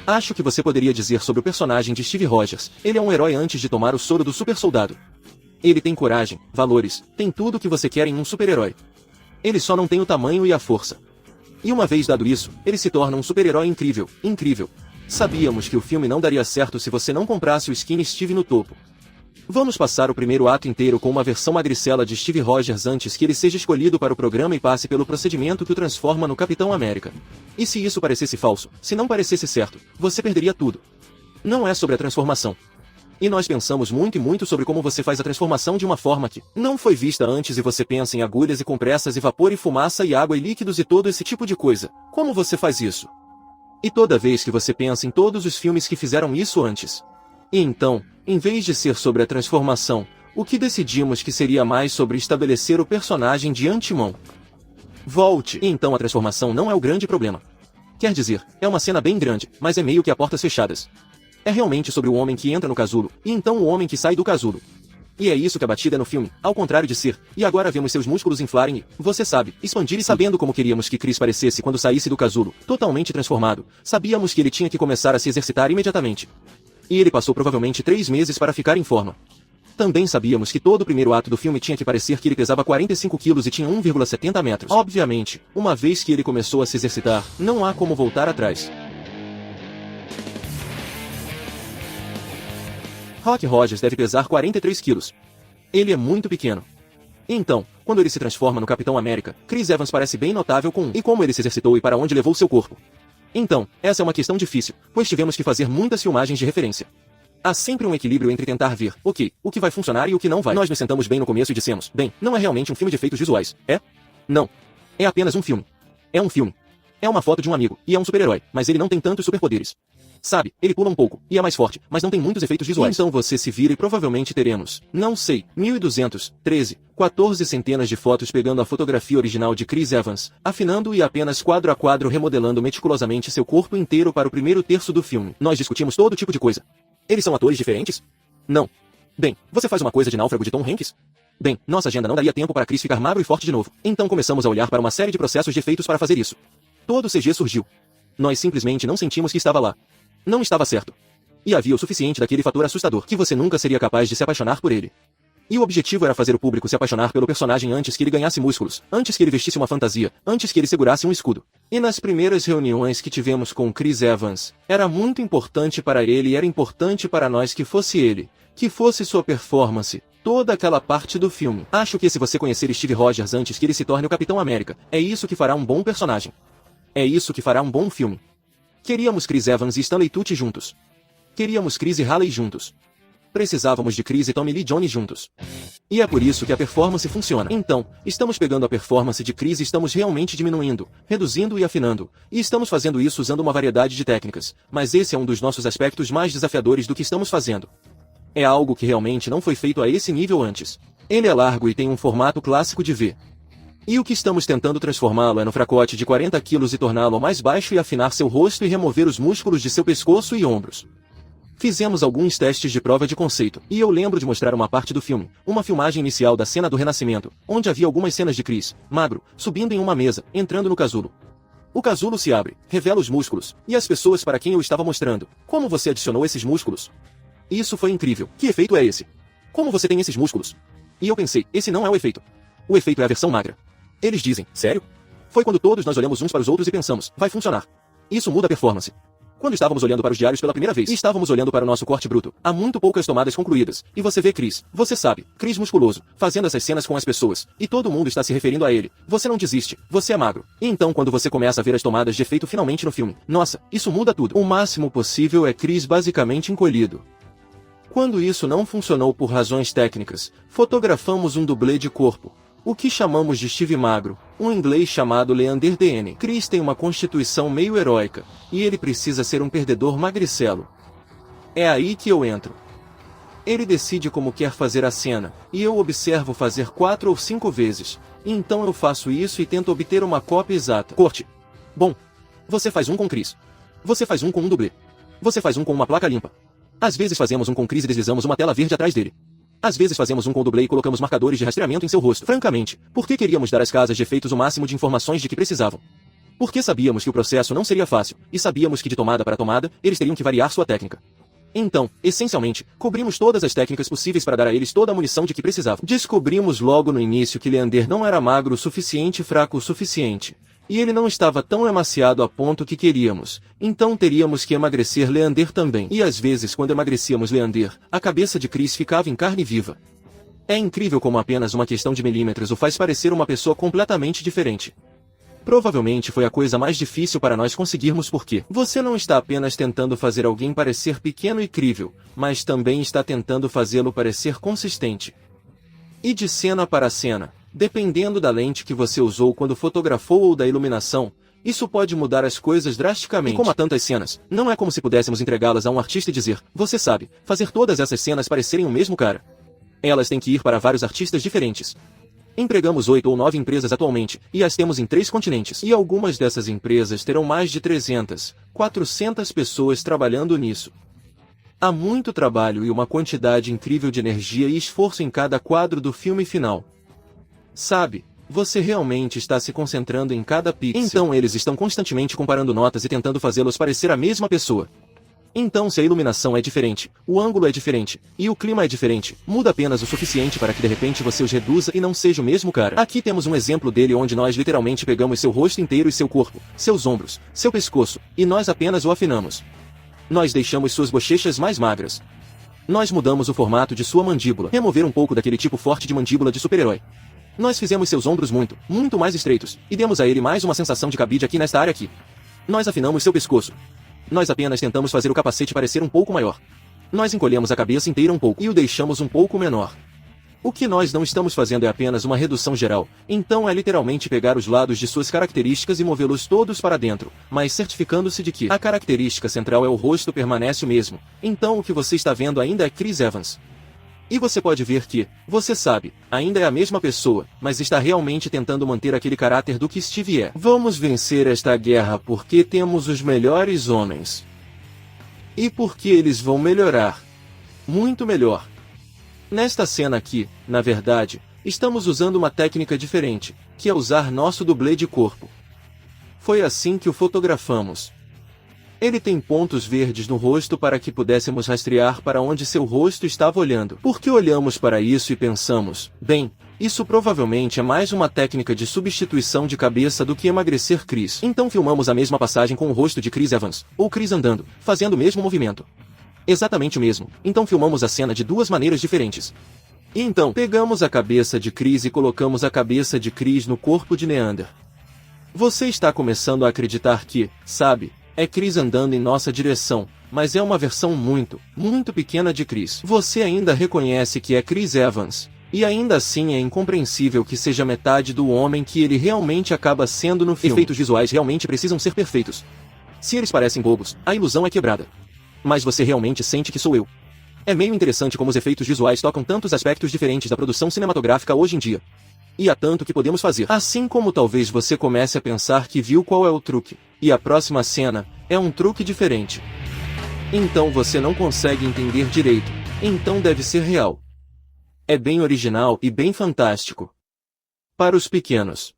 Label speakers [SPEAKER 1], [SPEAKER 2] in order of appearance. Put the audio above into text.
[SPEAKER 1] Acho que você poderia dizer sobre o personagem de Steve Rogers, ele é um herói antes de tomar o soro do super soldado. Ele tem coragem, valores, tem tudo o que você quer em um super-herói. Ele só não tem o tamanho e a força. E uma vez dado isso, ele se torna um super-herói incrível, incrível. Sabíamos que o filme não daria certo se você não comprasse o Skinny Steve no topo. Vamos passar o primeiro ato inteiro com uma versão magricela de Steve Rogers antes que ele seja escolhido para o programa e passe pelo procedimento que o transforma no Capitão América. E se isso parecesse falso, se não parecesse certo, você perderia tudo. Não é sobre a transformação. E nós pensamos muito e muito sobre como você faz a transformação de uma forma que não foi vista antes e você pensa em agulhas e compressas e vapor e fumaça e água e líquidos e todo esse tipo de coisa. Como você faz isso? E toda vez que você pensa em todos os filmes que fizeram isso antes. E então, em vez de ser sobre a transformação, o que decidimos que seria mais sobre estabelecer o personagem de antemão. Volte. E então a transformação não é o grande problema. Quer dizer, é uma cena bem grande, mas é meio que a portas fechadas. É realmente sobre o homem que entra no casulo, e então o homem que sai do casulo. E é isso que a batida é no filme, ao contrário de ser, e agora vemos seus músculos inflarem e, você sabe, expandir e sabendo como queríamos que Chris parecesse quando saísse do casulo, totalmente transformado, sabíamos que ele tinha que começar a se exercitar imediatamente. E ele passou provavelmente 3 meses para ficar em forma. Também sabíamos que todo o primeiro ato do filme tinha que parecer que ele pesava 45 quilos e tinha 1,70 metros. Obviamente, uma vez que ele começou a se exercitar, não há como voltar atrás. Rock Rogers deve pesar 43 quilos. Ele é muito pequeno. Então, quando ele se transforma no Capitão América, Chris Evans parece bem notável com e como ele se exercitou e para onde levou seu corpo. Então, essa é uma questão difícil, pois tivemos que fazer muitas filmagens de referência. Há sempre um equilíbrio entre tentar ver, ok, o que vai funcionar e o que não vai. Nós nos sentamos bem no começo e dissemos, bem, não é realmente um filme de efeitos visuais, é? Não. É apenas um filme. É um filme. É uma foto de um amigo, e é um super-herói, mas ele não tem tantos superpoderes. Sabe, ele pula um pouco, e é mais forte, mas não tem muitos efeitos visuais. Então você se vira e provavelmente teremos, não sei, 1.200, 13, 14 centenas de fotos pegando a fotografia original de Chris Evans, afinando e apenas quadro a quadro remodelando meticulosamente seu corpo inteiro para o primeiro terço do filme. Nós discutimos todo tipo de coisa. Eles são atores diferentes? Não. Bem, você faz uma coisa de Náufrago de Tom Hanks? Bem, nossa agenda não daria tempo para Chris ficar magro e forte de novo. Então começamos a olhar para uma série de processos de efeitos para fazer isso. Todo o CG surgiu. Nós simplesmente não sentimos que estava lá. Não estava certo. E havia o suficiente daquele fator assustador que você nunca seria capaz de se apaixonar por ele. E o objetivo era fazer o público se apaixonar pelo personagem antes que ele ganhasse músculos, antes que ele vestisse uma fantasia, antes que ele segurasse um escudo. E nas primeiras reuniões que tivemos com Chris Evans, era muito importante para ele e era importante para nós que fosse ele, que fosse sua performance, toda aquela parte do filme. Acho que se você conhecer Steve Rogers antes que ele se torne o Capitão América, é isso que fará um bom personagem. É isso que fará um bom filme. Queríamos Chris Evans e Stanley Tucci juntos. Queríamos Chris e Halle juntos. Precisávamos de Chris e Tommy Lee Jones juntos. E é por isso que a performance funciona. Então, estamos pegando a performance de Chris e estamos realmente diminuindo, reduzindo e afinando. E estamos fazendo isso usando uma variedade de técnicas. Mas esse é um dos nossos aspectos mais desafiadores do que estamos fazendo. É algo que realmente não foi feito a esse nível antes. Ele é largo e tem um formato clássico de V. E o que estamos tentando transformá-lo é no fracote de 40 quilos e torná-lo mais baixo e afinar seu rosto e remover os músculos de seu pescoço e ombros. Fizemos alguns testes de prova de conceito, e eu lembro de mostrar uma parte do filme, uma filmagem inicial da cena do renascimento, onde havia algumas cenas de Chris, magro, subindo em uma mesa, entrando no casulo. O casulo se abre, revela os músculos, e as pessoas para quem eu estava mostrando. Como você adicionou esses músculos? Isso foi incrível. Que efeito é esse? Como você tem esses músculos? E eu pensei, esse não é o efeito. O efeito é a versão magra. Eles dizem, sério? Foi quando todos nós olhamos uns para os outros e pensamos, vai funcionar. Isso muda a performance. Quando estávamos olhando para os diários pela primeira vez, e estávamos olhando para o nosso corte bruto, há muito poucas tomadas concluídas, e você vê Chris, você sabe, Chris musculoso, fazendo essas cenas com as pessoas, e todo mundo está se referindo a ele. Você não desiste, você é magro. E então quando você começa a ver as tomadas de efeito finalmente no filme, nossa, isso muda tudo. O máximo possível é Chris basicamente encolhido. Quando isso não funcionou por razões técnicas, fotografamos um dublê de corpo. O que chamamos de Steve Magro, um inglês chamado Leander DN. Chris tem uma constituição meio heróica, e ele precisa ser um perdedor magricelo. É aí que eu entro. Ele decide como quer fazer a cena, e eu observo fazer 4 ou 5 vezes. E então eu faço isso e tento obter uma cópia exata. Corte. Bom, você faz um com Chris. Você faz um com um dublê. Você faz um com uma placa limpa. Às vezes fazemos um com Chris e deslizamos uma tela verde atrás dele. Às vezes fazemos um com o dublê e colocamos marcadores de rastreamento em seu rosto. Francamente, por que queríamos dar às casas de efeitos o máximo de informações de que precisavam? Porque sabíamos que o processo não seria fácil, e sabíamos que de tomada para tomada, eles teriam que variar sua técnica. Então, essencialmente, cobrimos todas as técnicas possíveis para dar a eles toda a munição de que precisavam. Descobrimos logo no início que Leander não era magro o suficiente e fraco o suficiente. E ele não estava tão emaciado a ponto que queríamos. Então teríamos que emagrecer Leander também. E às vezes quando emagrecíamos Leander, a cabeça de Chris ficava em carne viva. É incrível como apenas uma questão de milímetros o faz parecer uma pessoa completamente diferente. Provavelmente foi a coisa mais difícil para nós conseguirmos porque você não está apenas tentando fazer alguém parecer pequeno e crível, mas também está tentando fazê-lo parecer consistente. E de cena para cena, dependendo da lente que você usou quando fotografou ou da iluminação, isso pode mudar as coisas drasticamente. E como há tantas cenas, não é como se pudéssemos entregá-las a um artista e dizer, você sabe, fazer todas essas cenas parecerem o mesmo cara. Elas têm que ir para vários artistas diferentes. Empregamos 8 ou 9 empresas atualmente, e as temos em 3 continentes. E algumas dessas empresas terão mais de 300, 400 pessoas trabalhando nisso. Há muito trabalho e uma quantidade incrível de energia e esforço em cada quadro do filme final. Sabe, você realmente está se concentrando em cada pixel. Então eles estão constantemente comparando notas e tentando fazê-los parecer a mesma pessoa. Então se a iluminação é diferente, o ângulo é diferente, e o clima é diferente, muda apenas o suficiente para que de repente você os reduza e não seja o mesmo cara. Aqui temos um exemplo dele onde nós literalmente pegamos seu rosto inteiro e seu corpo, seus ombros, seu pescoço, e nós apenas o afinamos. Nós deixamos suas bochechas mais magras. Nós mudamos o formato de sua mandíbula, remover um pouco daquele tipo forte de mandíbula de super-herói. Nós fizemos seus ombros muito mais estreitos, e demos a ele mais uma sensação de cabide aqui nesta área aqui. Nós afinamos seu pescoço. Nós apenas tentamos fazer o capacete parecer um pouco maior. Nós encolhemos a cabeça inteira um pouco e o deixamos um pouco menor. O que nós não estamos fazendo é apenas uma redução geral, então é literalmente pegar os lados de suas características e movê-los todos para dentro, mas certificando-se de que a característica central é o rosto permanece o mesmo. Então o que você está vendo ainda é Chris Evans. E você pode ver que, você sabe, ainda é a mesma pessoa, mas está realmente tentando manter aquele caráter do que Steve é. Vamos vencer esta guerra porque temos os melhores homens. E porque eles vão melhorar. Muito melhor. Nesta cena aqui, na verdade, estamos usando uma técnica diferente, que é usar nosso dublê de corpo. Foi assim que o fotografamos. Ele tem pontos verdes no rosto para que pudéssemos rastrear para onde seu rosto estava olhando. Porque olhamos para isso e pensamos, bem, isso provavelmente é mais uma técnica de substituição de cabeça do que emagrecer Chris. Então filmamos a mesma passagem com o rosto de Chris Evans, ou Chris andando, fazendo o mesmo movimento. Exatamente o mesmo. Então filmamos a cena de 2 maneiras diferentes. E então, pegamos a cabeça de Chris e colocamos a cabeça de Chris no corpo de Leander. Você está começando a acreditar que, sabe, é Chris andando em nossa direção, mas é uma versão muito pequena de Chris. Você ainda reconhece que é Chris Evans, e ainda assim é incompreensível que seja metade do homem que ele realmente acaba sendo no filme. Efeitos visuais realmente precisam ser perfeitos. Se eles parecem bobos, a ilusão é quebrada. Mas você realmente sente que sou eu. É meio interessante como os efeitos visuais tocam tantos aspectos diferentes da produção cinematográfica hoje em dia. E há tanto que podemos fazer. Assim como talvez você comece a pensar que viu qual é o truque, e a próxima cena é um truque diferente. Então você não consegue entender direito, então deve ser real. É bem original e bem fantástico. Para os pequenos.